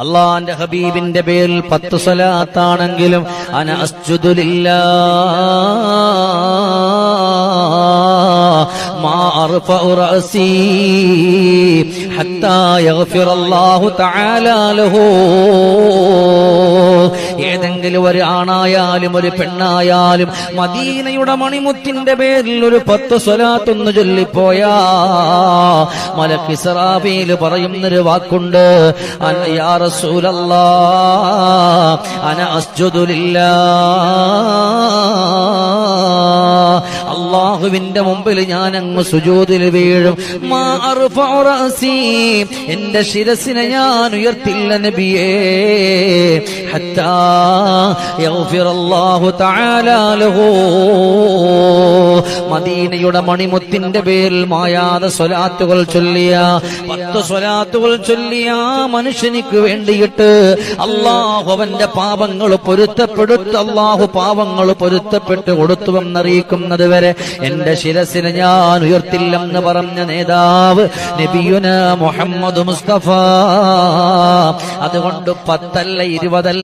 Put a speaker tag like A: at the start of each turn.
A: അള്ളാന്റെ ഹബീബിന്റെ പേരിൽ 10 സ്വലാത്താണെങ്കിലും അന അസ്ജുദു ലില്ലാഹ് മാ അർഫഉ റഅസി ഹത്താ യഗ്ഫിറല്ലാഹു തആല ലഹു. ഏതെങ്കിലും ഒരു ആണായാലും ഒരു പെണ്ണായാലും മദീനയുടെ മണിമുത്തിന്റെ പേരിൽ ഒരു 10 സ്വലാത്തൊന്ന് ചൊല്ലിപ്പോയാ മലക്ക് ഇസ്രാഫീൽ പറയുന്നൊരു വാക്കുണ്ട്, യാ റസൂലല്ലാഹ് അന അസ്ജുദു ലില്ലാഹ്, അല്ലാഹുവിന്റെ മുമ്പിൽ ഞാൻ അങ്ങ് സുജൂദിൽ വീഴും. മാ അർഫഉ റഅസി, എന്റെ ശിരസിനെ ഞാൻ ഉയർത്തില്ല നബിയേ, ഹത്താ യഗ്ഫിറല്ലാഹു തആല ലഹു. മദീനയുടെ മണിമുത്തിന്റെ പേരിൽ മായാതെ സ്വലാത്തുകൾ ചൊല്ലിയ 10 സ്വലാത്തുകൾ ചൊല്ലിയ മനുഷ്യനിക്ക് വേണ്ടിയിട്ട് അല്ലാഹു അവന്റെ പാപങ്ങൾ പൊരുത്തപ്പെടുത്തു, അല്ലാഹു പാപങ്ങൾ പൊരുത്തപ്പെട്ട് കൊടുത്തുവെന്നറിയിക്കുന്നത് വരെ എന്റെ ശിരസിനെ ഞാൻ ഉയർത്തില്ലെന്ന് പറഞ്ഞ നേതാവ് നബിയുനാ മുഹമ്മദ് മുസ്തഫ. അതുകൊണ്ട് 10 അല്ല 20 അല്ല